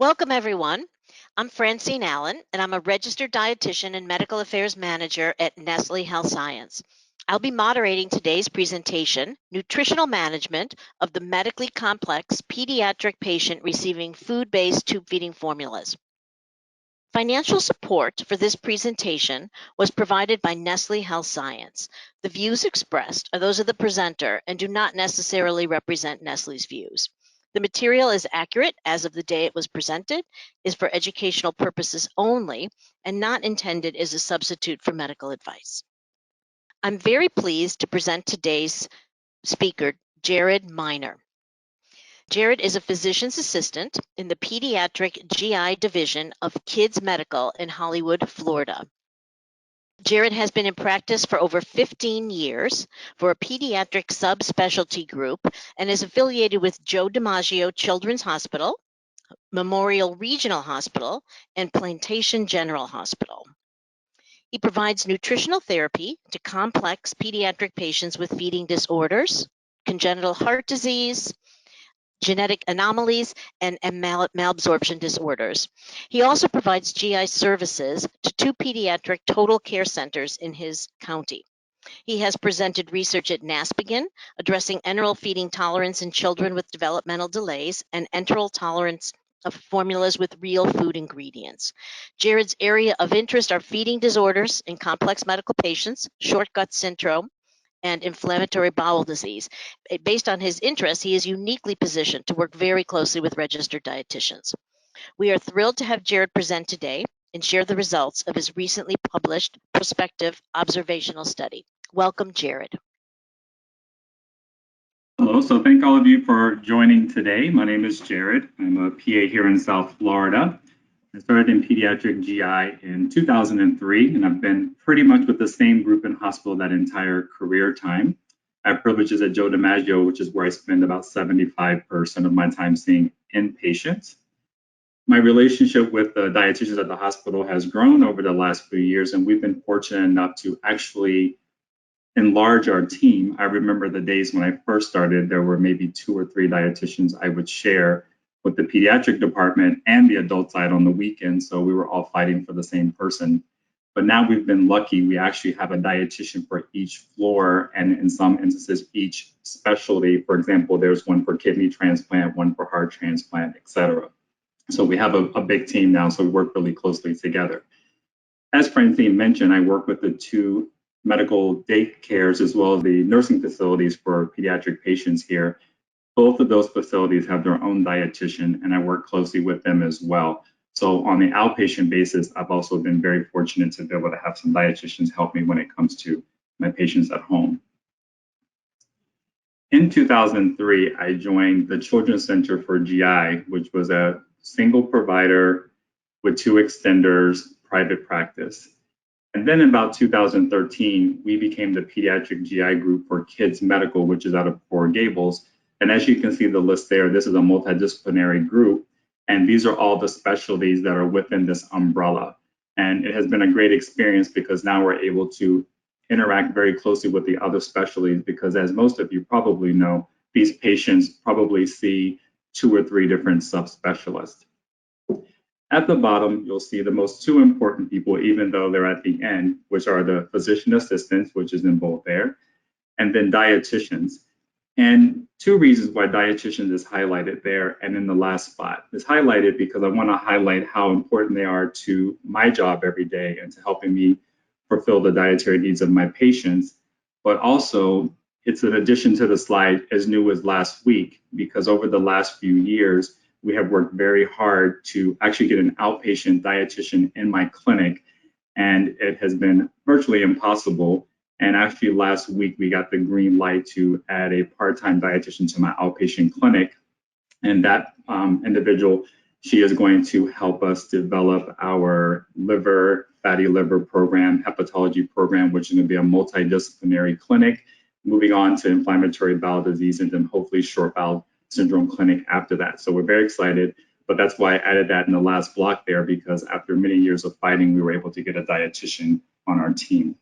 Welcome, everyone. I'm Francine Allen, and I'm a registered dietitian and medical affairs manager at Nestle Health Science. I'll be moderating today's presentation, Nutritional Management of the Medically Complex Pediatric Patient Receiving Food-Based Tube Feeding Formulas. Financial support for this presentation was provided by Nestle Health Science. The views expressed are those of the presenter and do not necessarily represent Nestle's views. The material is accurate as of the day it was presented, is for educational purposes only, and not intended as a substitute for medical advice. I'm very pleased to present today's speaker, Jared Miner. Jared is a physician's assistant in the pediatric GI division of Kids Medical in Hollywood, Florida. Jared has been in practice for over 15 years for a pediatric subspecialty group and is affiliated with Joe DiMaggio Children's Hospital, Memorial Regional Hospital, and Plantation General Hospital. He provides nutritional therapy to complex pediatric patients with feeding disorders, congenital heart disease, genetic anomalies, and malabsorption disorders. He also provides GI services to 2 pediatric total care centers in his county. He has presented research at NASPGHAN addressing enteral feeding tolerance in children with developmental delays and enteral tolerance of formulas with real food ingredients. Jared's area of interest are feeding disorders in complex medical patients, short gut syndrome, and inflammatory bowel disease. Based on his interests, he is uniquely positioned to work very closely with registered dietitians. We are thrilled to have Jared present today and share the results of his recently published prospective observational study. Welcome, Jared. Hello, so thank all of you for joining today. My name is Jared. I'm a PA here in South Florida. I started in pediatric GI in 2003, and I've been pretty much with the same group in hospital that entire career time. I have privileges at Joe DiMaggio, which is where I spend about 75% of my time seeing inpatients. My relationship with the dietitians at the hospital has grown over the last few years, and we've been fortunate enough to actually enlarge our team. I remember the days when I first started, there were maybe 2 or 3 dietitians I would share with the pediatric department and the adult side on the weekend. So we were all fighting for the same person. But now we've been lucky. We actually have a dietitian for each floor, and in some instances, each specialty. For example, there's one for kidney transplant, one for heart transplant, et cetera. So we have a big team now, so we work really closely together. As Francine mentioned, I work with the 2 medical daycares as well as the nursing facilities for pediatric patients here. Both of those facilities have their own dietitian, and I work closely with them as well. So on the outpatient basis, I've also been very fortunate to be able to have some dietitians help me when it comes to my patients at home. In 2003, I joined the Children's Center for GI, which was a single provider with 2 extenders, private practice. And then in about 2013, we became the pediatric GI group for Kids Medical, which is out of Coral Gables. And as you can see the list there, this is a multidisciplinary group. And these are all the specialties that are within this umbrella. And it has been a great experience because now we're able to interact very closely with the other specialties, because as most of you probably know, these patients probably see 2 or 3 different subspecialists. At the bottom, you'll see the most 2 important people, even though they're at the end, which are the physician assistants, which is in bold there, and then dietitians. And 2 reasons why dietitians is highlighted there and in the last spot. It's highlighted because I want to highlight how important they are to my job every day and to helping me fulfill the dietary needs of my patients. But also, it's an addition to the slide as new as last week, because over the last few years, we have worked very hard to actually get an outpatient dietitian in my clinic, and it has been virtually impossible. And actually last week, we got the green light to add a part-time dietitian to my outpatient clinic. And that individual, she is going to help us develop our fatty liver program, hepatology program, which is going to be a multidisciplinary clinic, moving on to inflammatory bowel disease, and then hopefully short bowel syndrome clinic after that. So we're very excited, but that's why I added that in the last block there, because after many years of fighting, we were able to get a dietitian on our team.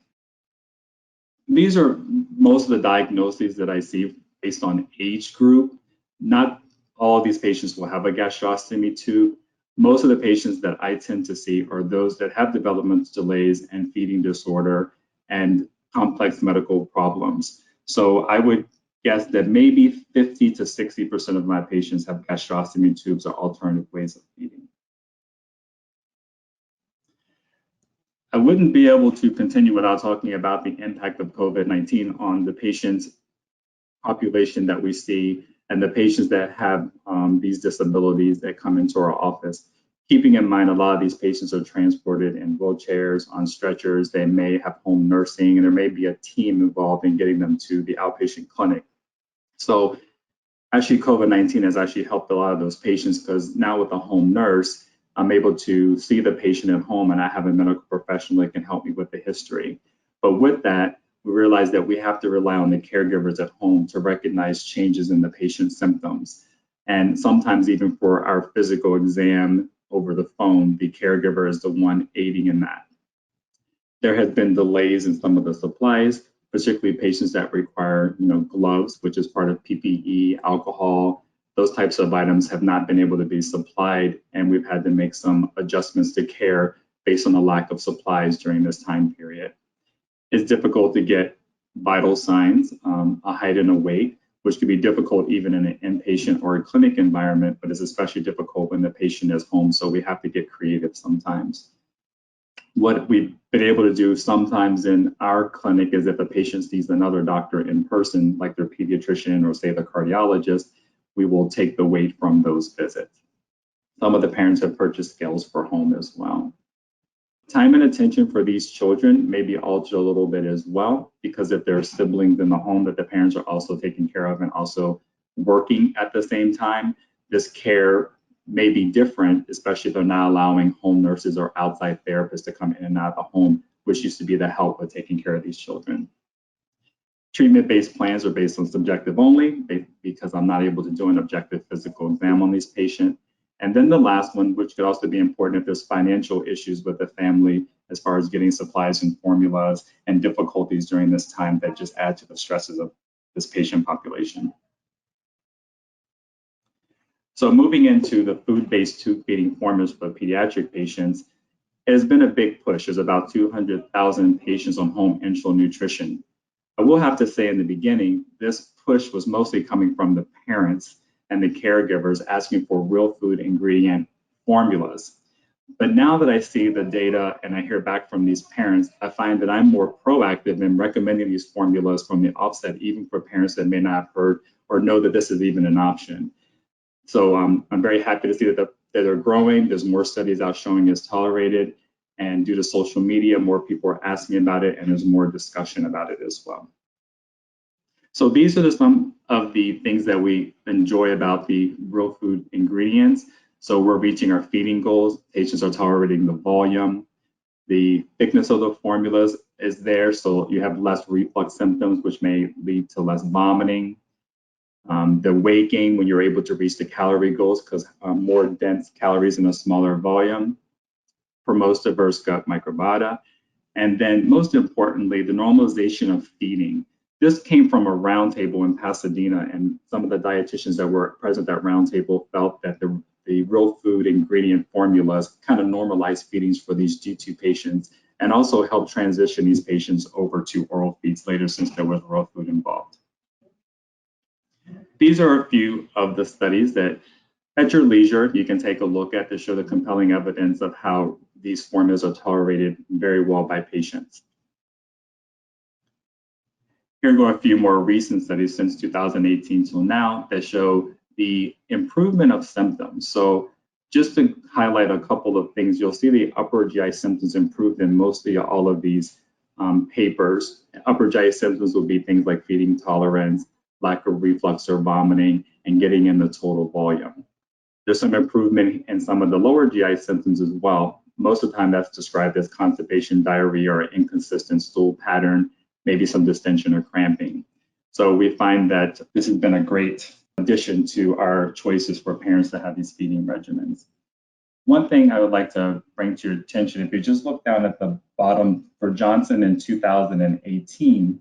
These are most of the diagnoses that I see based on age group. Not all of these patients will have a gastrostomy tube, Most of the patients that I tend to see are those that have developmental delays and feeding disorder and complex medical problems. So I would guess that maybe 50 to 60% of my patients have gastrostomy tubes or alternative ways of feeding. I wouldn't be able to continue without talking about the impact of COVID-19 on the patient population that we see and the patients that have these disabilities that come into our office. Keeping in mind, a lot of these patients are transported in wheelchairs, on stretchers, they may have home nursing, and there may be a team involved in getting them to the outpatient clinic. So actually COVID-19 has actually helped a lot of those patients, because now with a home nurse, I'm able to see the patient at home and I have a medical professional that can help me with the history. But with that, we realize that we have to rely on the caregivers at home to recognize changes in the patient's symptoms. And sometimes even for our physical exam over the phone, the caregiver is the one aiding in that. There has been delays in some of the supplies, particularly patients that require, gloves, which is part of PPE, alcohol. Those types of items have not been able to be supplied, and we've had to make some adjustments to care based on the lack of supplies during this time period. It's difficult to get vital signs, a height and a weight, which can be difficult even in an inpatient or a clinic environment, but it's especially difficult when the patient is home, so we have to get creative sometimes. What we've been able to do sometimes in our clinic is if a patient sees another doctor in person, like their pediatrician or say the cardiologist, we will take the weight from those visits. Some of the parents have purchased scales for home as well. Time and attention for these children may be altered a little bit as well, because if there are siblings in the home that the parents are also taking care of and also working at the same time, this care may be different, especially if they're not allowing home nurses or outside therapists to come in and out of the home, which used to be the help with taking care of these children. Treatment-based plans are based on subjective only, because I'm not able to do an objective physical exam on these patients. And then the last one, which could also be important if there's financial issues with the family as far as getting supplies and formulas and difficulties during this time that just add to the stresses of this patient population. So moving into the food-based tube feeding formulas for pediatric patients, it has been a big push. There's about 200,000 patients on home enteral nutrition. I will have to say in the beginning, this push was mostly coming from the parents and the caregivers asking for real food ingredient formulas. But now that I see the data and I hear back from these parents, I find that I'm more proactive in recommending these formulas from the offset, even for parents that may not have heard or know that this is even an option. So I'm very happy to see that they're growing. There's more studies out showing it's tolerated, and due to social media, more people are asking about it, and there's more discussion about it as well. So these are some of the things that we enjoy about the real food ingredients. So we're reaching our feeding goals. Patients are tolerating the volume. The thickness of the formulas is there, so you have less reflux symptoms, which may lead to less vomiting. The weight gain when you're able to reach the calorie goals, because more dense calories in a smaller volume promotes diverse gut microbiota. And then most importantly, the normalization of feeding. This came from a roundtable in Pasadena, and some of the dietitians that were present at that roundtable felt that the real food ingredient formulas kind of normalized feedings for these G2 patients and also helped transition these patients over to oral feeds later, since there was real food involved. These are a few of the studies that at your leisure you can take a look at to show the compelling evidence of how these formulas are tolerated very well by patients. Here go a few more recent studies since 2018 till now that show the improvement of symptoms. So just to highlight a couple of things, you'll see the upper GI symptoms improved in mostly all of these papers. Upper GI symptoms will be things like feeding tolerance, lack of reflux or vomiting, and getting in the total volume. There's some improvement in some of the lower GI symptoms as well. Most of the time that's described as constipation, diarrhea, or inconsistent stool pattern, maybe some distension or cramping. So we find that this has been a great addition to our choices for parents to have these feeding regimens. One thing I would like to bring to your attention, if you just look down at the bottom for Johnson in 2018,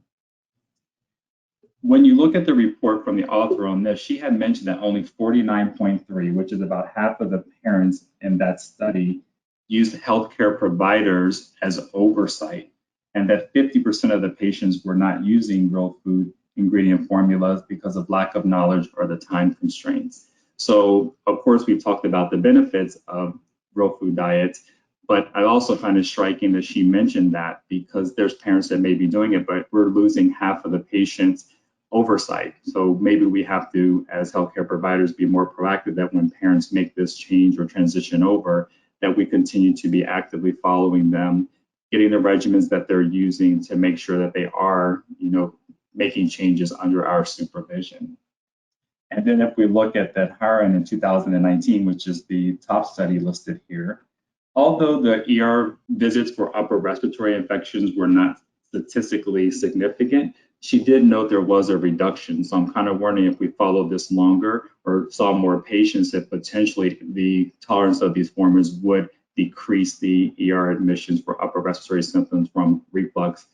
when you look at the report from the author on this, she had mentioned that only 49.3, which is about half of the parents in that study, used healthcare providers as oversight, and that 50% of the patients were not using real food ingredient formulas because of lack of knowledge or the time constraints. So, of course, we've talked about the benefits of real food diets, but I also find it striking that she mentioned that because there's parents that may be doing it, but we're losing half of the patients oversight. So maybe we have to, as healthcare providers, be more proactive that when parents make this change or transition over, that we continue to be actively following them, getting the regimens that they're using to make sure that they are, making changes under our supervision. And then if we look at that HARAN in 2019, which is the top study listed here, although the ER visits for upper respiratory infections were not statistically significant, she did note there was a reduction. So I'm kind of wondering if we followed this longer or saw more patients, that potentially the tolerance of these formulas would decrease the ER admissions for upper respiratory symptoms from reflux,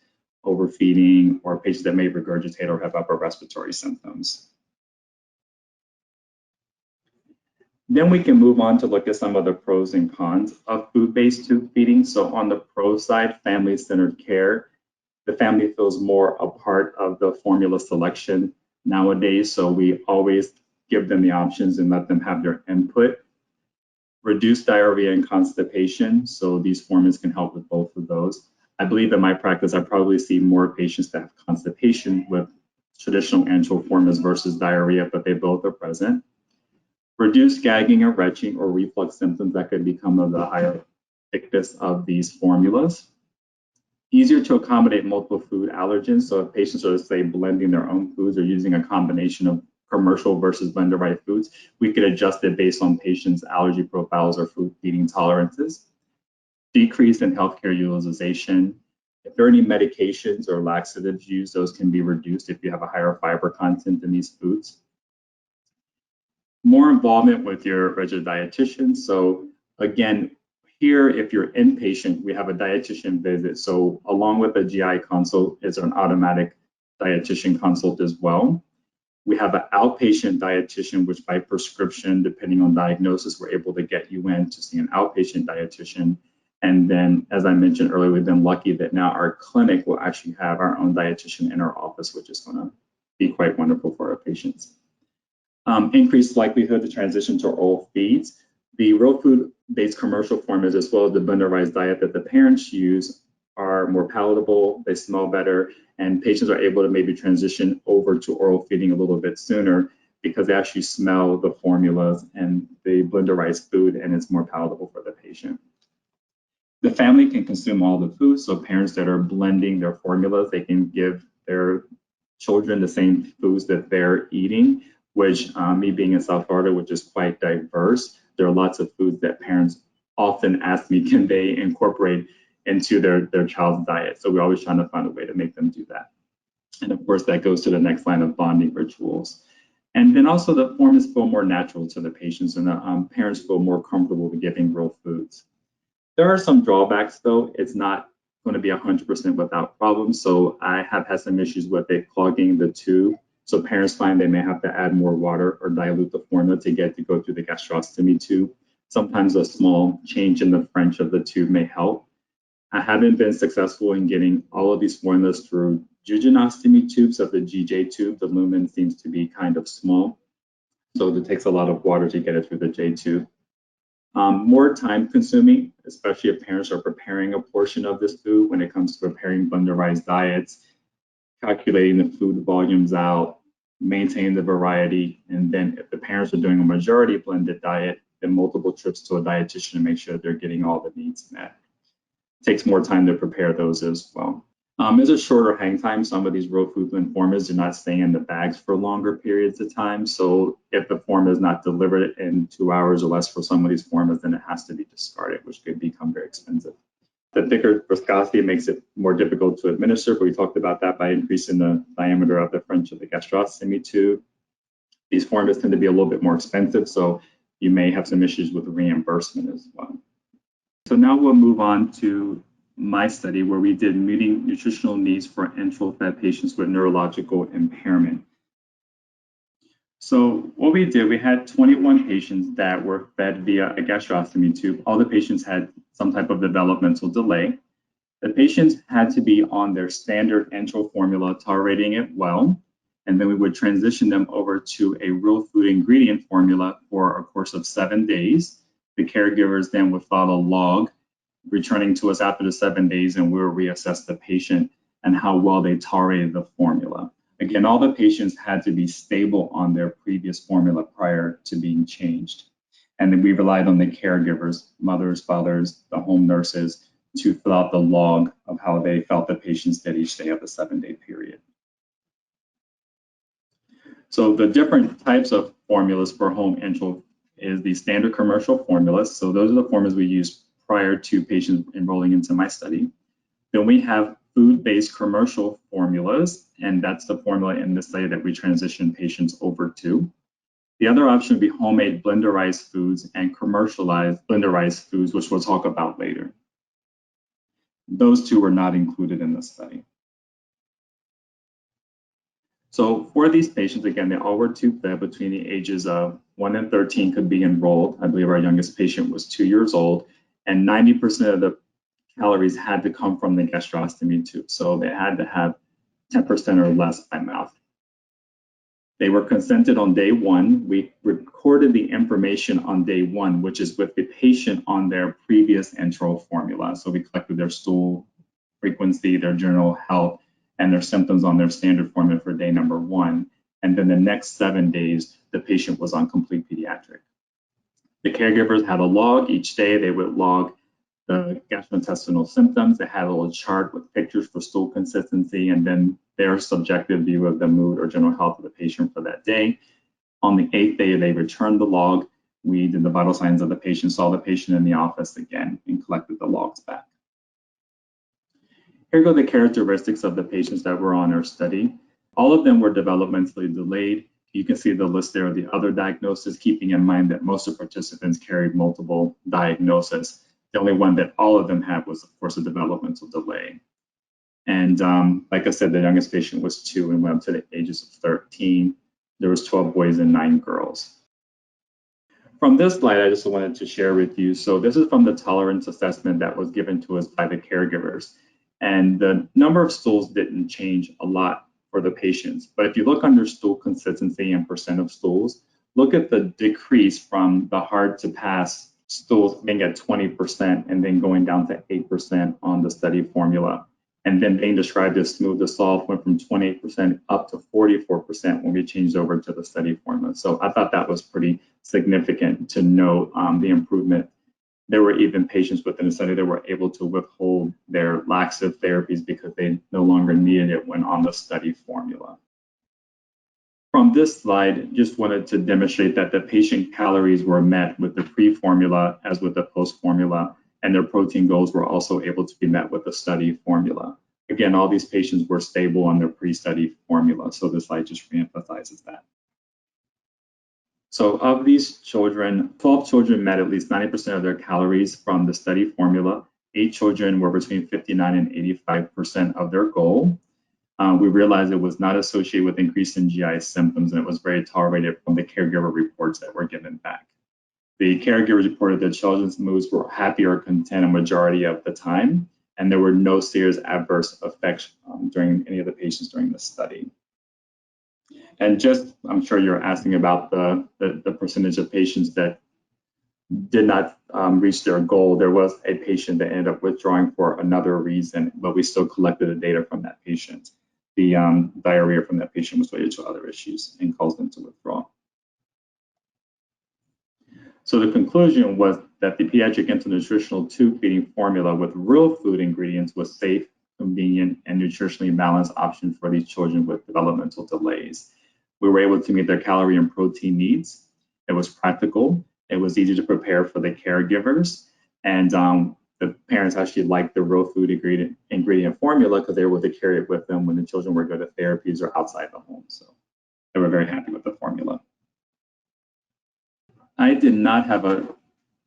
overfeeding, or patients that may regurgitate or have upper respiratory symptoms. Then we can move on to look at some of the pros and cons of food-based tube feeding. So on the pro side, family-centered care, the family feels more a part of the formula selection nowadays. So we always give them the options and let them have their input. Reduce diarrhea and constipation. So these formulas can help with both of those. I believe in my practice, I probably see more patients that have constipation with traditional enteral formulas versus diarrhea, but they both are present. Reduce gagging or retching or reflux symptoms that could become of the higher thickness of these formulas. Easier to accommodate multiple food allergens. So if patients are, say, blending their own foods or using a combination of commercial versus blender-right foods, we could adjust it based on patients' allergy profiles or food feeding tolerances. Decrease in healthcare utilization. If there are any medications or laxatives used, those can be reduced if you have a higher fiber content in these foods. More involvement with your registered dietitian. So again, here, if you're inpatient, we have a dietitian visit. So along with a GI consult is an automatic dietitian consult as well. We have an outpatient dietitian, which by prescription, depending on diagnosis, we're able to get you in to see an outpatient dietitian. And then, as I mentioned earlier, we've been lucky that now our clinic will actually have our own dietitian in our office, which is going to be quite wonderful for our patients. Increased likelihood to transition to oral feeds. The real food-based commercial formulas, as well as the blenderized diet that the parents use, are more palatable, they smell better, and patients are able to maybe transition over to oral feeding a little bit sooner because they actually smell the formulas and the blenderized food, and it's more palatable for the patient. The family can consume all the food, so parents that are blending their formulas, they can give their children the same foods that they're eating, which me being in South Florida, which is quite diverse, there are lots of foods that parents often ask me, can they incorporate into their child's diet? So we're always trying to find a way to make them do that. And of course, that goes to the next line of bonding rituals. And then also the formulas feel more natural to the patients, and the parents feel more comfortable with giving real foods. There are some drawbacks though. It's not going to be 100% without problems. So I have had some issues with it clogging the tube. So parents find they may have to add more water or dilute the formula to get to go through the gastrostomy tube. Sometimes a small change in the French of the tube may help. I haven't been successful in getting all of these formulas through jejunostomy tubes. Of the GJ tube, the lumen seems to be kind of small. So it takes a lot of water to get it through the J tube. More time consuming, especially if parents are preparing a portion of this food when it comes to preparing blenderized diets, calculating the food volumes out, maintaining the variety, and then if the parents are doing a majority blended diet, then multiple trips to a dietitian to make sure they're getting all the needs met. It takes more time to prepare those as well. There's a shorter hang time. Some of these real food blend formulas do not stay in the bags for longer periods of time. So if the formula is not delivered in 2 hours or less for some of these formulas, then it has to be discarded, which could become very expensive. The thicker viscosity makes it more difficult to administer, but we talked about that by increasing the diameter of the French of the gastrostomy tube. These formulas tend to be a little bit more expensive, so you may have some issues with reimbursement as well. So now we'll move on to my study where we did meeting nutritional needs for enteral-fed patients with neurological impairment. So what we did, we had 21 patients that were fed via a gastrostomy tube. All the patients had some type of developmental delay. The patients had to be on their standard enteral formula, tolerating it well, and then we would transition them over to a real food ingredient formula for a course of 7 days. The caregivers then would follow a log, returning to us after the 7 days, and we'll reassess the patient and how well they tolerated the formula. Again, all the patients had to be stable on their previous formula prior to being changed. And then we relied on the caregivers, mothers, fathers, the home nurses, to fill out the log of how they felt the patients did each day of the 7-day period. So the different types of formulas for home enteral is the standard commercial formulas. So those are the formulas we use prior to patients enrolling into my study. Then we have food-based commercial formulas, and that's the formula in the study that we transition patients over to. The other option would be homemade blenderized foods and commercialized blenderized foods, which we'll talk about later. Those two were not included in the study. So for these patients, again, they all were tube-fed between the ages of 1 and 13 could be enrolled. I believe our youngest patient was 2 years old, and 90% of the calories had to come from the gastrostomy tube. So they had to have 10% or less by mouth. They were consented on day 1. We recorded the information on day 1, which is with the patient on their previous enteral formula. So we collected their stool frequency, their general health, and their symptoms on their standard formula for day number 1. And then the next 7 days, the patient was on complete pediatric. The caregivers had a log each day. They would log the gastrointestinal symptoms. They had a little chart with pictures for stool consistency, and then their subjective view of the mood or general health of the patient for that day. On the 8th day, they returned the log. We did the vital signs of the patient, saw the patient in the office again, and collected the logs back. Here go the characteristics of the patients that were on our study. All of them were developmentally delayed. You can see the list there of the other diagnoses, keeping in mind that most of the participants carried multiple diagnoses. The only one that all of them had was, of course, a developmental delay. And like I said, the youngest patient was 2 and went up to the ages of 13. There was 12 boys and 9 girls. From this slide, I just wanted to share with you. So this is from the tolerance assessment that was given to us by the caregivers. And the number of stools didn't change a lot for the patients. But if you look under stool consistency and percent of stools, look at the decrease from the hard to pass stools being at 20% and then going down to 8% on the study formula. And then being described as smooth to soft went from 28% up to 44% when we changed over to the study formula. So I thought that was pretty significant to note the improvement. There were even patients within the study that were able to withhold their laxative therapies because they no longer needed it when on the study formula. From this slide, just wanted to demonstrate that the patient calories were met with the pre-formula as with the post-formula, and their protein goals were also able to be met with the study formula. Again, all these patients were stable on their pre-study formula, so this slide just reemphasizes that. So of these children, 12 children met at least 90% of their calories from the study formula. 8 children were between 59 and 85% of their goal. We realized it was not associated with increase in GI symptoms, and it was very tolerated from the caregiver reports that were given back. The caregivers reported that children's moods were happy or content a majority of the time, and there were no serious adverse effects during any of the patients during the study. And just, I'm sure you're asking about the percentage of patients that did not reach their goal. There was a patient that ended up withdrawing for another reason, but we still collected the data from that patient. The diarrhea from that patient was related to other issues and caused them to withdraw. So the conclusion was that the pediatric enteral nutritional tube feeding formula with real food ingredients was safe, convenient, and nutritionally balanced option for these children with developmental delays. We were able to meet their calorie and protein needs. It was practical. It was easy to prepare for the caregivers. And the parents actually liked the real food ingredient formula because they were able to carry it with them when the children were going to therapies or outside the home. So they were very happy with the formula. I did not have an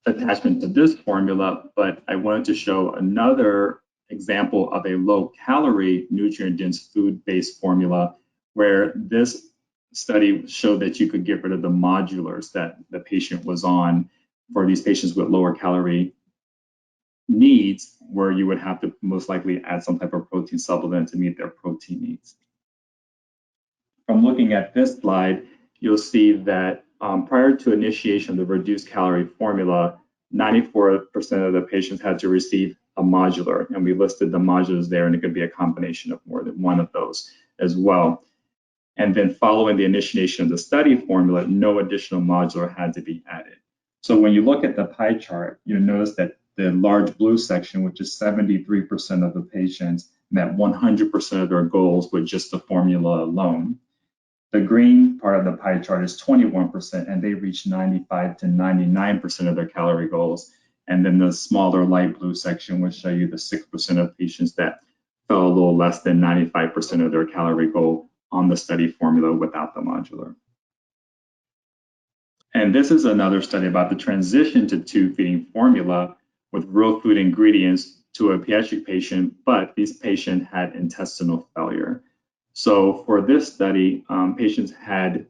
attachment to this formula, but I wanted to show another example of a low-calorie, nutrient-dense food-based formula where this study showed that you could get rid of the modulars that the patient was on for these patients with lower calorie needs, where you would have to most likely add some type of protein supplement to meet their protein needs. From looking at this slide, you'll see that prior to initiation of the reduced calorie formula, 94% of the patients had to receive a modular, and we listed the modulars there, and it could be a combination of more than one of those as well. And then following the initiation of the study formula, no additional modular had to be added. So when you look at the pie chart, you'll notice that the large blue section, which is 73% of the patients, met 100% of their goals with just the formula alone. The green part of the pie chart is 21%, and they reached 95 to 99% of their calorie goals. And then the smaller light blue section will show you the 6% of patients that fell a little less than 95% of their calorie goal on the study formula without the modular. And this is another study about the transition to tube feeding formula with real food ingredients to a pediatric patient, but this patient had intestinal failure. So for this study, patients had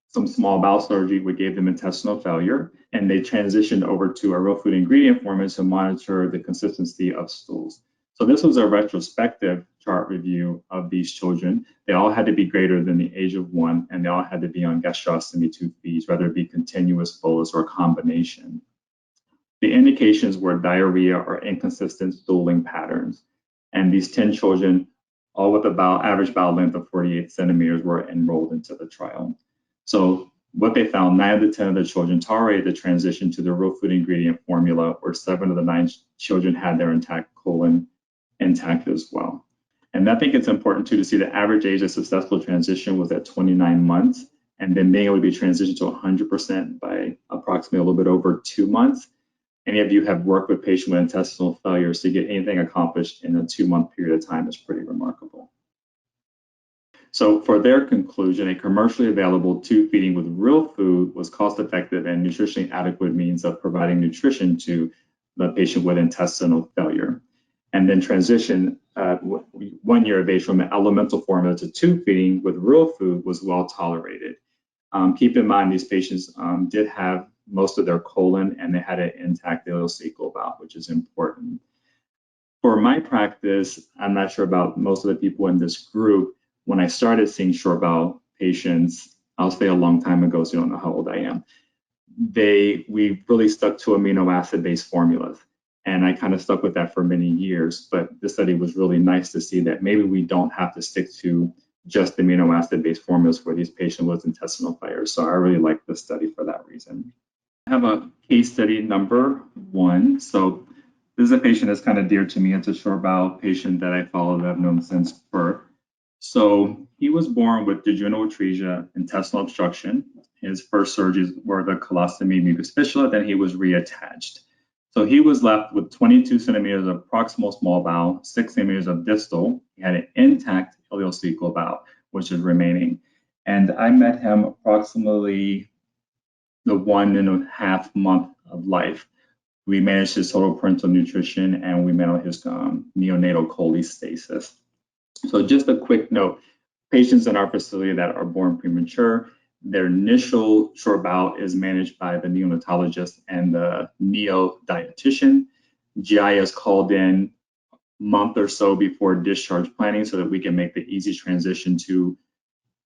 some small bowel surgery, which gave them intestinal failure, and they transitioned over to a real food ingredient formula to monitor the consistency of stools. So this was a retrospective chart review of these children. They all had to be greater than the age of 1, and they all had to be on gastrostomy tube feeds, whether it be continuous, bolus, or combination. The indications were diarrhea or inconsistent stooling patterns. And these 10 children, all with about average bowel length of 48 centimeters, were enrolled into the trial. So what they found, 9 of the 10 of the children tolerated the transition to the real food ingredient formula, where 7 of the 9 children had their intact colon intact as well. And I think it's important too to see the average age of successful transition was at 29 months, and then being able to be transitioned to 100% by approximately a little bit over 2 months. Any of you have worked with patients with intestinal failure, so to get anything accomplished in a 2-month period of time is pretty remarkable. So for their conclusion, a commercially available tube feeding with real food was cost-effective and nutritionally adequate means of providing nutrition to the patient with intestinal failure. And then transition 1 year of age from an elemental formula to tube feeding with real food was well tolerated. Keep in mind, these patients did have most of their colon, and they had an intact ileocecal valve, which is important. For my practice, I'm not sure about most of the people in this group. When I started seeing short bowel patients, I'll say a long time ago, so you don't know how old I am, we really stuck to amino acid-based formulas. And I kind of stuck with that for many years, but this study was really nice to see that maybe we don't have to stick to just amino acid-based formulas for these patients with intestinal failure. So I really like this study for that reason. I have a case study number 1. So this is a patient that's kind of dear to me. It's a short bowel patient that I follow, that I've known since birth. So he was born with jejunal atresia, intestinal obstruction. His first surgeries were the colostomy mucus fistula, then he was reattached. So he was left with 22 centimeters of proximal small bowel, 6 centimeters of distal. He had an intact ileocecal valve, which is remaining. And I met him approximately the 1.5 month of life. We managed his total parental nutrition, and we managed his neonatal cholestasis. So just a quick note, patients in our facility that are born premature, their initial short bowel is managed by the neonatologist and the neo-dietitian. GI is called in a month or so before discharge planning so that we can make the easy transition to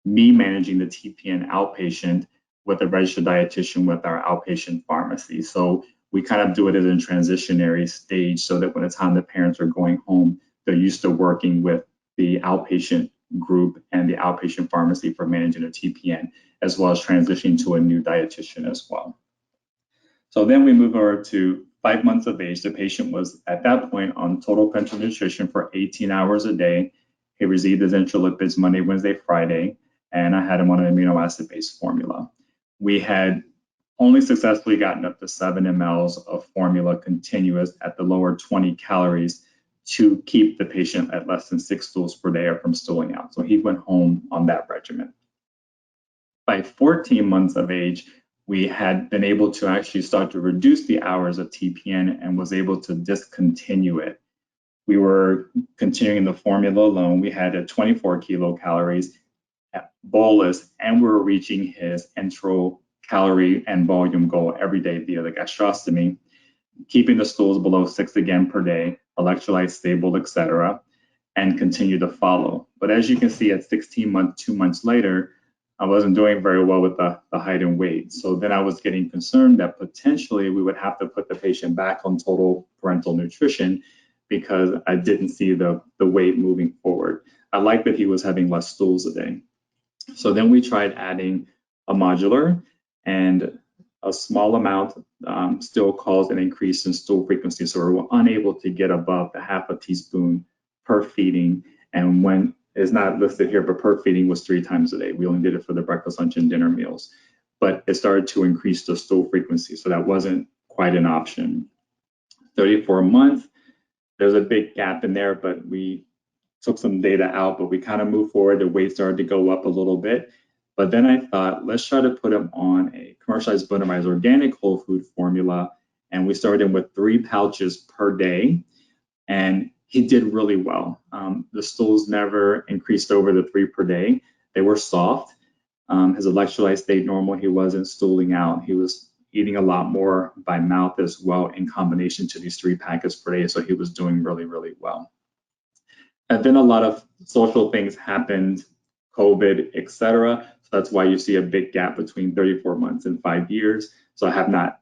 me managing the TPN outpatient with a registered dietitian with our outpatient pharmacy. So we kind of do it as a transitionary stage so that when the time the parents are going home, they're used to working with the outpatient group and the outpatient pharmacy for managing a TPN, as well as transitioning to a new dietitian as well. So then we move over to 5 months of age. The patient was at that point on total parenteral nutrition for 18 hours a day. He received his intralipids Monday, Wednesday, Friday, and I had him on an amino acid-based formula. We had only successfully gotten up to 7 mLs of formula continuous at the lower 20 calories to keep the patient at less than 6 stools per day or from stooling out. So he went home on that regimen. By 14 months of age, we had been able to actually start to reduce the hours of TPN and was able to discontinue it. we were continuing the formula alone. We had a 24 kilocalories at bolus, and we were reaching his enteral calorie and volume goal every day via the gastrostomy, keeping the stools below 6 again per day, electrolytes stable, etc., and continue to follow. But as you can see, at 16 months, 2 months later, I wasn't doing very well with the height and weight. So then I was getting concerned that potentially we would have to put the patient back on total parental nutrition because I didn't see the weight moving forward. I liked that he was having less stools a day. So then we tried adding a modular, and a small amount still caused an increase in stool frequency. So we were unable to get above the half a teaspoon per feeding. And when it's not listed here, but per feeding was 3 times a day. We only did it for the breakfast, lunch, and dinner meals. But it started to increase the stool frequency. So that wasn't quite an option. 34 months, there's a big gap in there, but we took some data out, but we kind of moved forward. The weight started to go up a little bit. But then I thought, let's try to put him on a commercialized blended organic whole food formula. And we started him with 3 pouches per day. And he did really well. The stools never increased over the 3 per day. They were soft. His electrolytes stayed normal. He wasn't stooling out. He was eating a lot more by mouth as well in combination to these 3 packets per day. So he was doing really, really well. And then a lot of social things happened, COVID, etc. So that's why you see a big gap between 34 months and 5 years. So I have not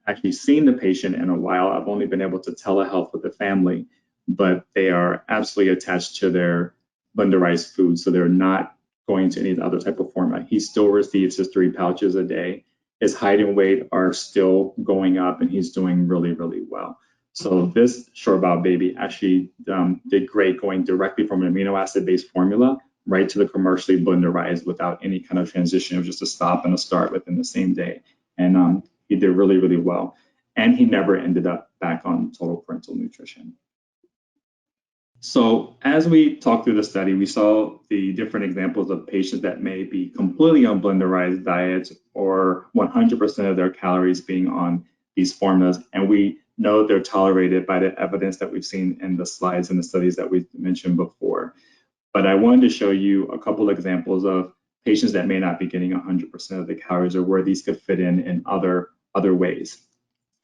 actually seen the patient in a while. I've only been able to telehealth with the family, but they are absolutely attached to their blenderized food. So they're not going to any other type of format. He still receives his 3 pouches a day. His height and weight are still going up, and he's doing really, really well. So this SureBiotics baby actually did great going directly from an amino acid-based formula right to the commercially blenderized without any kind of transition. It was just a stop and a start within the same day. And he did really, really well. And he never ended up back on total parental nutrition. So as we talked through the study, we saw the different examples of patients that may be completely on blenderized diets or 100% of their calories being on these formulas. And we know they're tolerated by the evidence that we've seen in the slides and the studies that we mentioned before. But I wanted to show you a couple of examples of patients that may not be getting 100% of the calories or where these could fit in other ways.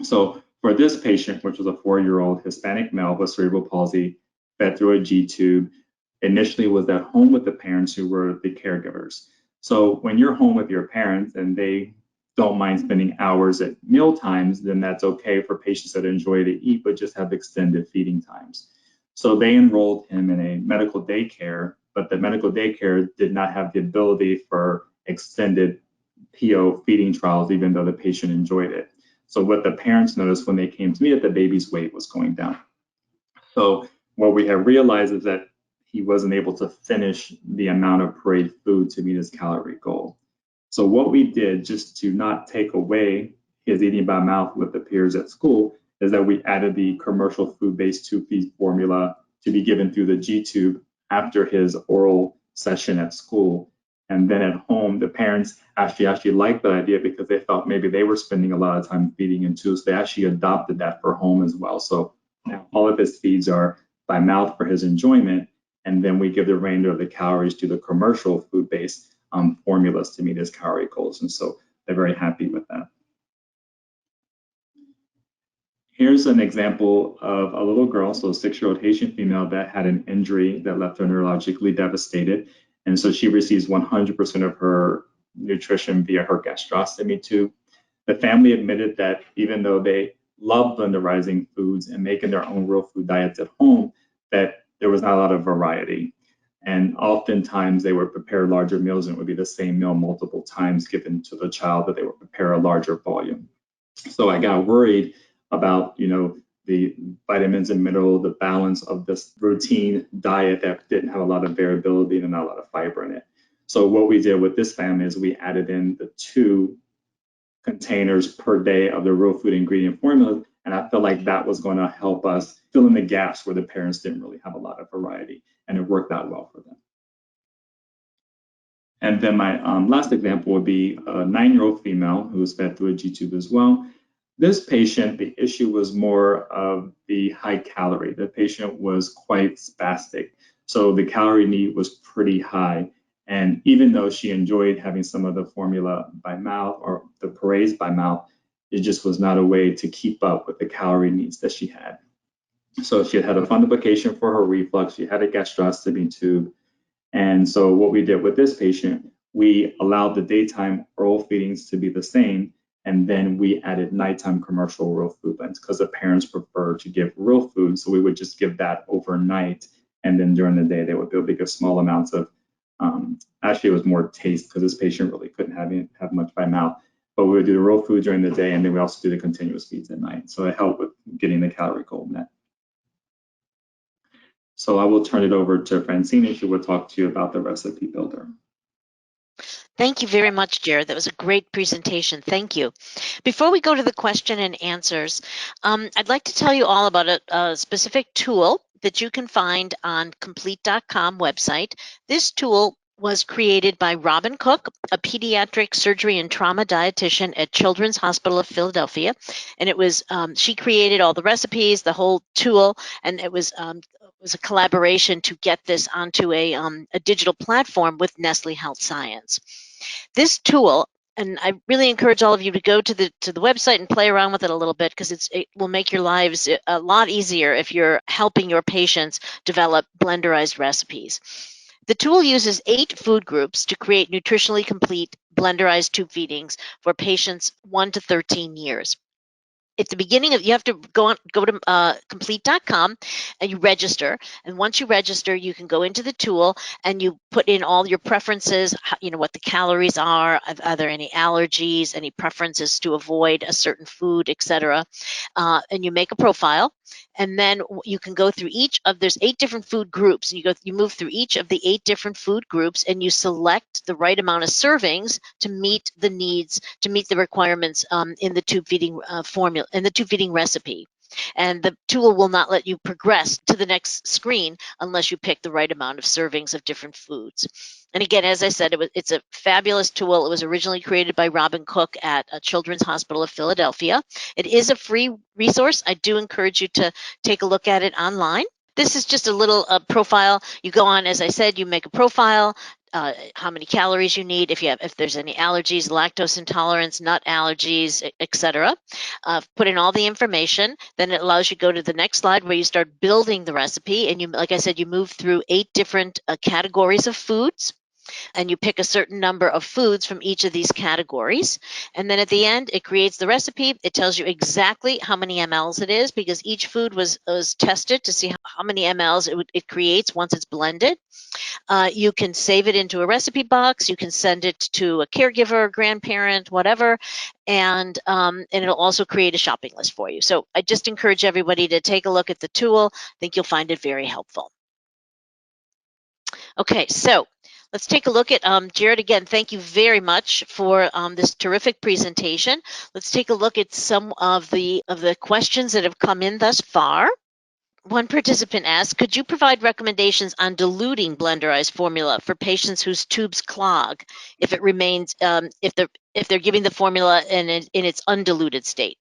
So for this patient, which was a 4-year-old Hispanic male with cerebral palsy, fed through a G-tube, initially was at home with the parents who were the caregivers. So when you're home with your parents and they don't mind spending hours at meal times, then that's okay for patients that enjoy to eat but just have extended feeding times. So they enrolled him in a medical daycare, but the medical daycare did not have the ability for extended PO feeding trials, even though the patient enjoyed it. So what the parents noticed when they came to me, that the baby's weight was going down. So what we have realized is that he wasn't able to finish the amount of parade food to meet his calorie goal. So what we did, just to not take away his eating by mouth with the peers at school, is that we added the commercial food-based tube feed formula to be given through the G-tube after his oral session at school. And then at home, the parents actually liked the idea because they thought maybe they were spending a lot of time feeding him too. So they actually adopted that for home as well. So now all of his feeds are by mouth for his enjoyment, and then we give the remainder of the calories to the commercial food-based formulas to meet his calorie goals. And so they're very happy with that. Here's an example of a little girl, so a 6-year-old Haitian female that had an injury that left her neurologically devastated. And so she receives 100% of her nutrition via her gastrostomy tube. The family admitted that even though they love blenderizing foods and making their own real food diets at home, that there was not a lot of variety. And oftentimes they would prepare larger meals and it would be the same meal multiple times given to the child, but they would prepare a larger volume. So I got worried about, the vitamins and minerals, the balance of this routine diet that didn't have a lot of variability and not a lot of fiber in it. So what we did with this family is we added in the 2 containers per day of the real food ingredient formula. And I felt like that was going to help us fill in the gaps where the parents didn't really have a lot of variety, and it worked out well for them. And then my last example would be a 9-year-old female who was fed through a G-tube as well. This patient, the issue was more of the high calorie. The patient was quite spastic, so the calorie need was pretty high. And even though she enjoyed having some of the formula by mouth or the purees by mouth, it just was not a way to keep up with the calorie needs that she had. So she had a fundoplication for her reflux, she had a gastrostomy tube. And so what we did with this patient, we allowed the daytime oral feedings to be the same, and then we added nighttime commercial real food blends because the parents prefer to give real food. So we would just give that overnight, and then during the day they would be able to give small amounts of. Actually, it was more taste because this patient really couldn't have much by mouth. But we would do the real food during the day, and then we also do the continuous feeds at night. So it helped with getting the calorie goal met. So I will turn it over to Francine. She will talk to you about the recipe builder. Thank you very much, Jared. That was a great presentation. Thank you. Before we go to the question and answers, I'd like to tell you all about a specific tool that you can find on Complete.com website. This tool was created by Robin Cook, a pediatric surgery and trauma dietitian at Children's Hospital of Philadelphia. And it was she created all the recipes, the whole tool, and it was a collaboration to get this onto a digital platform with Nestle Health Science. This tool, and I really encourage all of you to go to the website and play around with it a little bit because it will make your lives a lot easier if you're helping your patients develop blenderized recipes. The tool uses 8 food groups to create nutritionally complete blenderized tube feedings for patients 1 to 13 years. At the beginning of, you have to go to complete.com and you register. And once you register, you can go into the tool and you put in all your preferences, what the calories are, are there any allergies, any preferences to avoid a certain food, etc. And you make a profile. And then you can go through there's 8 different food groups, and you move through each of the 8 different food groups, and you select the right amount of servings to meet the needs, to meet the requirements in the tube feeding formula, in the tube feeding recipe. And the tool will not let you progress to the next screen unless you pick the right amount of servings of different foods. And again, as I said, it's a fabulous tool. It was originally created by Robin Cook at Children's Hospital of Philadelphia. It is a free resource. I do encourage you to take a look at it online. This is just a little profile. You go on, as I said, you make a profile, how many calories you need, if there's any allergies, lactose intolerance, nut allergies, etc. Put in all the information. Then it allows you to go to the next slide where you start building the recipe. And you, like I said, you move through 8 different categories of foods. And you pick a certain number of foods from each of these categories. And then at the end, it creates the recipe. It tells you exactly how many mLs it is because each food was tested to see how many mLs it creates once it's blended. You can save it into a recipe box. You can send it to a caregiver, grandparent, whatever, and it'll also create a shopping list for you. So I just encourage everybody to take a look at the tool. I think you'll find it very helpful. Okay, so let's take a look at Jared again. Thank you very much for this terrific presentation. Let's take a look at some of the questions that have come in thus far. One participant asked, could you provide recommendations on diluting blenderized formula for patients whose tubes clog if it remains if they're giving the formula in its undiluted state?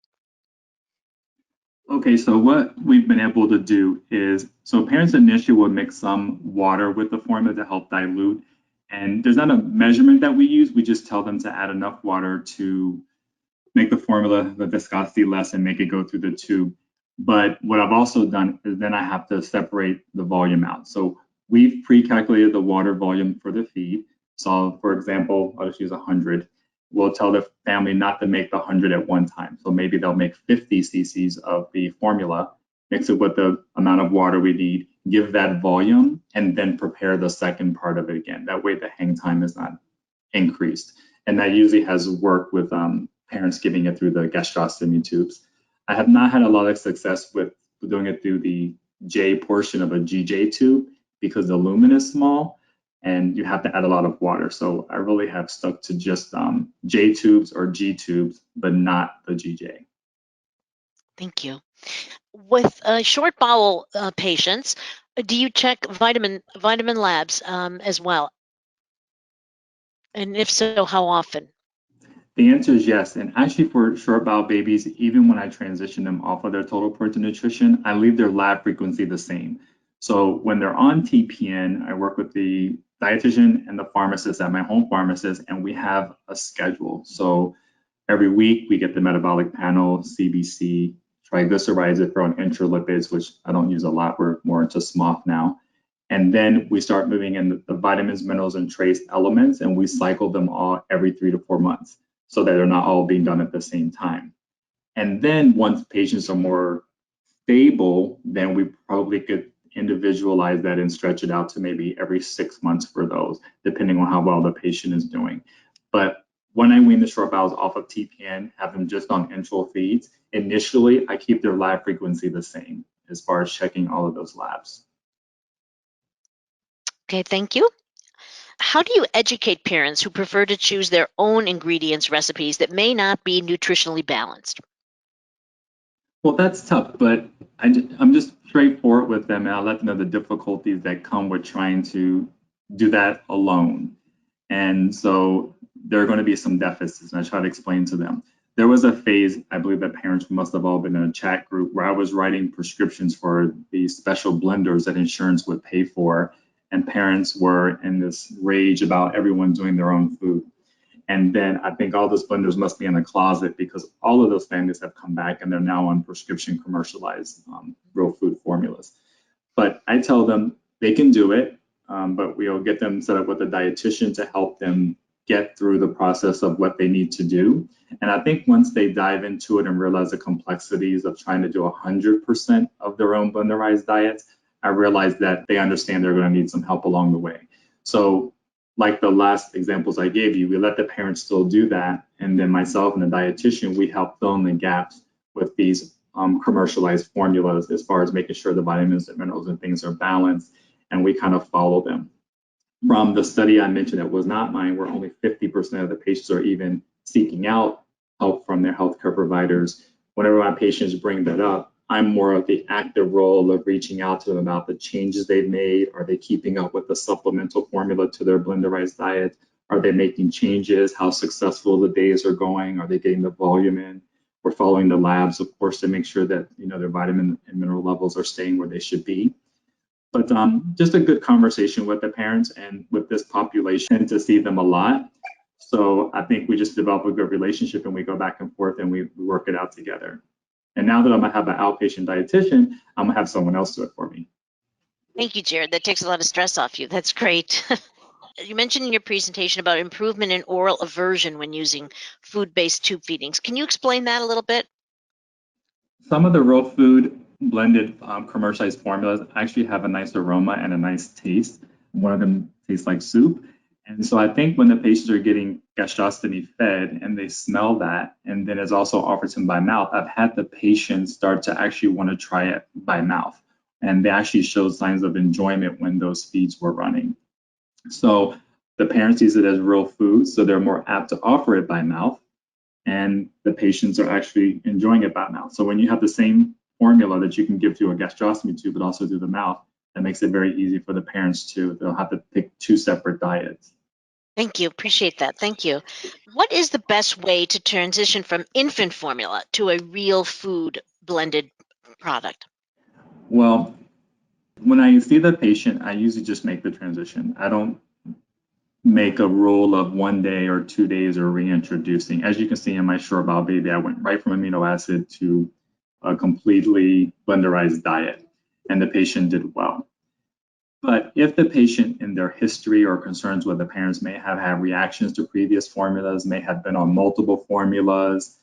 Okay, so what we've been able to do is, so parents initially will mix some water with the formula to help dilute. And there's not a measurement that we use. We just tell them to add enough water to make the formula, the viscosity less and make it go through the tube. But what I've also done is then I have to separate the volume out. So we've pre-calculated the water volume for the feed. So for example, I'll just use 100. We'll tell the family not to make the 100 at one time. So maybe they'll make 50 cc's of the formula, mix it with the amount of water we need, give that volume, and then prepare the second part of it again. That way the hang time is not increased. And that usually has worked with parents giving it through the gastrostomy tubes. I have not had a lot of success with doing it through the J portion of a GJ tube because the lumen is small and you have to add a lot of water. So I really have stuck to just J tubes or G tubes, but not the GJ. Thank you. With short bowel patients, do you check vitamin labs as well? And if so, how often? The answer is yes. And actually, for short bowel babies, even when I transition them off of their total protein nutrition, I leave their lab frequency the same. So when they're on TPN, I work with the dietitian and the pharmacist at my home pharmacist, and we have a schedule. So every week we get the metabolic panel, CBC, triglycerides if they're on intralipids, which I don't use a lot. We're more into SMOF now. And then we start moving in the vitamins, minerals, and trace elements, and we cycle them all every 3 to 4 months so that they're not all being done at the same time. And then once patients are more stable, then we probably could individualize that and stretch it out to maybe every 6 months for those, depending on how well the patient is doing. But when I wean the short bowels off of TPN, have them just on enteral feeds, initially I keep their lab frequency the same as far as checking all of those labs. Okay, thank you. How do you educate parents who prefer to choose their own ingredients recipes that may not be nutritionally balanced? Well, that's tough, but I'm just straightforward with them and I'll let them know the difficulties that come with trying to do that alone. And so there are going to be some deficits, and I try to explain to them. There was a phase, I believe that parents must have all been in a chat group, where I was writing prescriptions for these special blenders that insurance would pay for, and parents were in this rage about everyone doing their own food. And then I think all those blenders must be in the closet because all of those families have come back and they're now on prescription commercialized real food formulas. But I tell them they can do it, but we'll get them set up with a dietitian to help them get through the process of what they need to do. And I think once they dive into it and realize the complexities of trying to do 100% of their own blenderized diets, I realize that they understand they're going to need some help along the way. So like the last examples I gave you, we let the parents still do that. And then myself and the dietitian, we help fill in the gaps with these commercialized formulas as far as making sure the vitamins and minerals and things are balanced, and we kind of follow them. From the study I mentioned that was not mine, where only 50% of the patients are even seeking out help from their healthcare providers. Whenever my patients bring that up, I'm more of the active role of reaching out to them about the changes they've made. Are they keeping up with the supplemental formula to their blenderized diet? Are they making changes? How successful the days are going? Are they getting the volume in? We're following the labs, of course, to make sure that their vitamin and mineral levels are staying where they should be. But just a good conversation with the parents and with this population to see them a lot. So I think we just develop a good relationship and we go back and forth and we work it out together. And now that I'm gonna have an outpatient dietitian, I'm gonna have someone else do it for me. Thank you, Jared. That takes a lot of stress off you. That's great. You mentioned in your presentation about improvement in oral aversion when using food-based tube feedings. Can you explain that a little bit? Some of the real food blended commercialized formulas actually have a nice aroma and a nice taste. One of them tastes like soup. And so I think when the patients are getting gastrostomy fed and they smell that, and then it's also offered to them by mouth, I've had the patients start to actually want to try it by mouth. And they actually showed signs of enjoyment when those feeds were running. So the parents use it as real food, so they're more apt to offer it by mouth. And the patients are actually enjoying it by mouth. So when you have the same formula that you can give to a gastrostomy tube, but also through the mouth, that makes it very easy for the parents they'll have to pick two separate diets. Thank you. Appreciate that. Thank you. What is the best way to transition from infant formula to a real food blended product? Well, when I see the patient, I usually just make the transition. I don't make a rule of 1 day or 2 days or reintroducing. As you can see in my short bowel baby, I went right from amino acid to a completely blenderized diet, and the patient did well. But if the patient in their history or concerns with the parents may have had reactions to previous formulas, may have been on multiple formulas,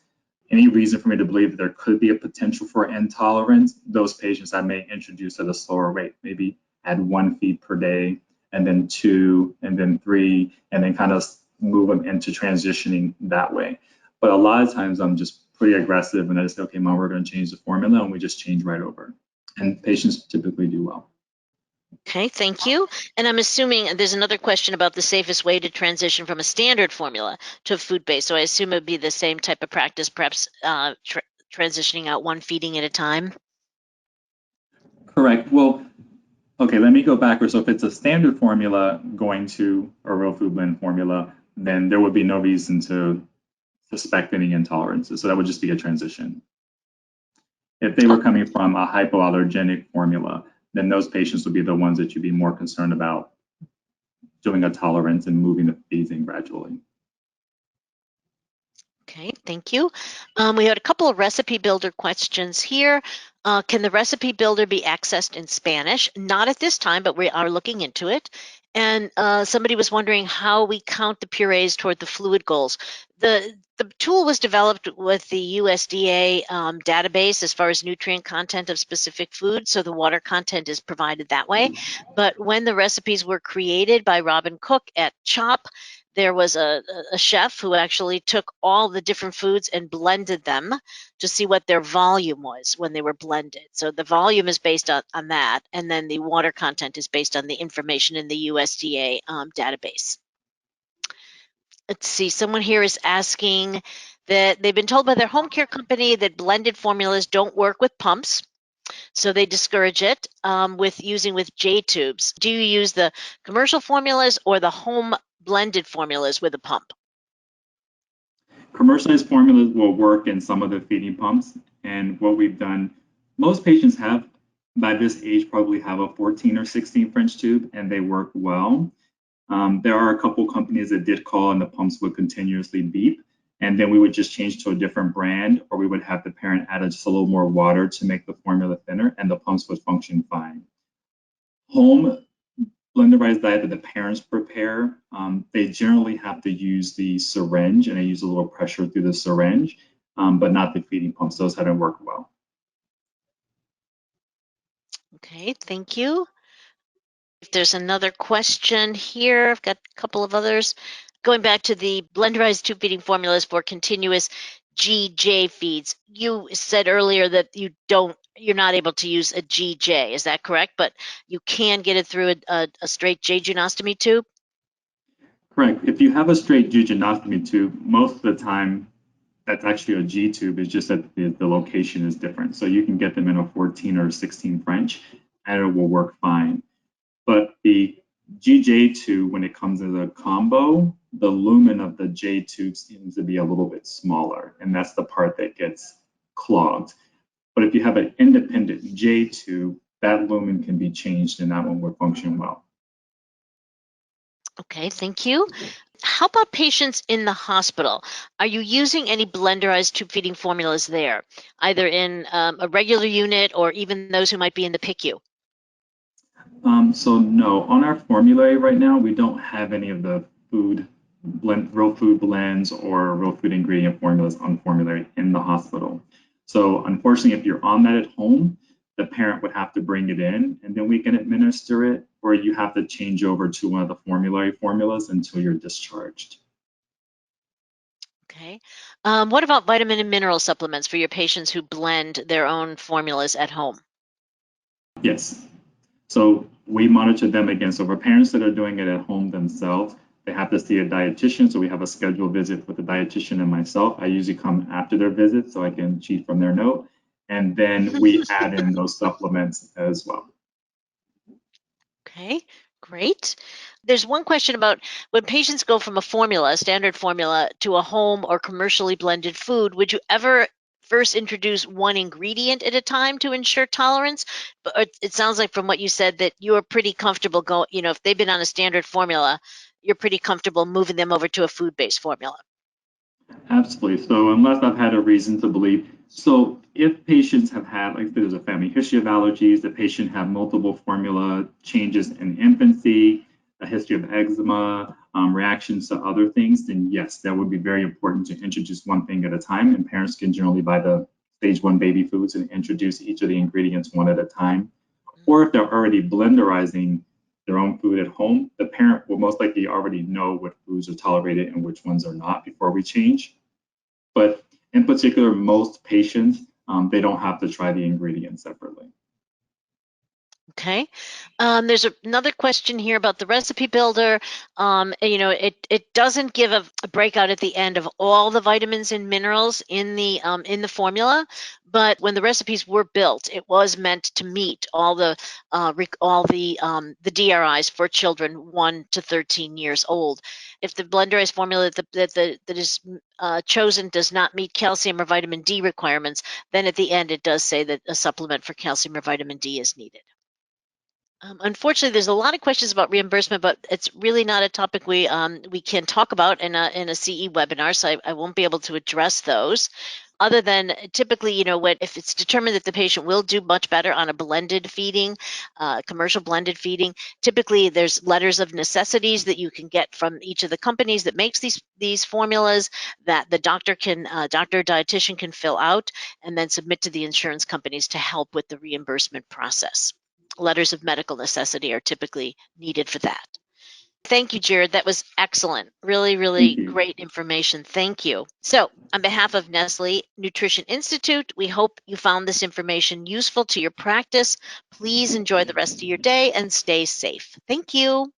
any reason for me to believe that there could be a potential for intolerance, those patients I may introduce at a slower rate, maybe add 1 feed per day, and then 2, and then 3, and then kind of move them into transitioning that way. But a lot of times I'm just pretty aggressive and I just say, okay, mom, we're going to change the formula, and we just change right over. And patients typically do well. Okay, thank you. And I'm assuming there's another question about the safest way to transition from a standard formula to food-based. So I assume it would be the same type of practice, perhaps transitioning out 1 feeding at a time. Correct. Well, okay, let me go backwards. So if it's a standard formula going to a real food blend formula, then there would be no reason to suspect any intolerances. So that would just be a transition. If they were coming from a hypoallergenic formula, then those patients would be the ones that you'd be more concerned about doing a tolerance and moving the feeds in gradually. Okay, thank you. We had a couple of recipe builder questions here. Can the recipe builder be accessed in Spanish? Not at this time, but we are looking into it. And somebody was wondering how we count the purees toward the fluid goals. The tool was developed with the USDA database as far as nutrient content of specific foods, so the water content is provided that way. But when the recipes were created by Robin Cook at CHOP, there was a chef who actually took all the different foods and blended them to see what their volume was when they were blended. So the volume is based on that, and then the water content is based on the information in the USDA database. Let's see, someone here is asking that they've been told by their home care company that blended formulas don't work with pumps, so they discourage it with using with J tubes. Do you use the commercial formulas or the home blended formulas with a pump? Commercialized formulas will work in some of the feeding pumps. And what we've done, most patients have, by this age, probably have a 14 or 16 French tube, and they work well. There are a couple companies that did call and the pumps would continuously beep. And then we would just change to a different brand, or we would have the parent add just a little more water to make the formula thinner, and the pumps would function fine. Home blenderized diet that the parents prepare, they generally have to use the syringe, and they use a little pressure through the syringe, but not the feeding pumps. Those hadn't worked well. Okay, thank you. If there's another question here, I've got a couple of others. Going back to the blenderized tube feeding formulas for continuous GJ feeds, you said earlier that you're not able to use a GJ. Is that correct? But you can get it through a straight jejunostomy tube? Correct. If you have a straight jejunostomy tube, most of the time that's actually a G tube. It's just that the location is different. So you can get them in a 14 or 16 French, and it will work fine. But the GJ tube, when it comes as a combo, the lumen of the J tube seems to be a little bit smaller, and that's the part that gets clogged. But if you have an independent J tube, that lumen can be changed, and that one would function well. Okay, thank you. How about patients in the hospital? Are you using any blenderized tube feeding formulas there, either in a regular unit or even those who might be in the PICU? So no, on our formulary right now, we don't have any of the real food blends or real food ingredient formulas on formulary in the hospital. So unfortunately, if you're on that at home, the parent would have to bring it in, and then we can administer it, or you have to change over to one of the formulary formulas until you're discharged. Okay. What about vitamin and mineral supplements for your patients who blend their own formulas at home? Yes. So we monitor them again. So for parents that are doing it at home themselves, they have to see a dietitian. So we have a scheduled visit with the dietitian and myself. I usually come after their visit so I can cheat from their note. And then we add in those supplements as well. Okay, great. There's one question about when patients go from a standard formula, to a home or commercially blended food, would you ever first introduce one ingredient at a time to ensure tolerance? But it sounds like from what you said that you're pretty comfortable if they've been on a standard formula, you're pretty comfortable moving them over to a food-based formula. Absolutely. So unless I've had a reason to believe, so if patients have had, like there's a family history of allergies, the patient have multiple formula changes in infancy, a history of eczema, reactions to other things, then yes, that would be very important to introduce one thing at a time. And parents can generally buy the stage 1 baby foods and introduce each of the ingredients one at a time. Or if they're already blenderizing their own food at home, the parent will most likely already know what foods are tolerated and which ones are not before we change. But in particular, most patients, they don't have to try the ingredients separately. Okay. There's another question here about the recipe builder. It doesn't give a breakout at the end of all the vitamins and minerals in the formula, but when the recipes were built, it was meant to meet all the DRIs for children 1 to 13 years old. If the blenderized formula that is chosen does not meet calcium or vitamin D requirements, then at the end it does say that a supplement for calcium or vitamin D is needed. Unfortunately, there's a lot of questions about reimbursement, but it's really not a topic we can talk about in a CE webinar, so I won't be able to address those. Other than typically, if it's determined that the patient will do much better on a blended feeding, commercial blended feeding, typically there's letters of necessities that you can get from each of the companies that makes these formulas that the doctor or dietitian can fill out and then submit to the insurance companies to help with the reimbursement process. Letters of medical necessity are typically needed for that. Thank you, Jared. That was excellent. Really, really great information. Thank you. So, on behalf of Nestle Nutrition Institute, we hope you found this information useful to your practice. Please enjoy the rest of your day and stay safe. Thank you.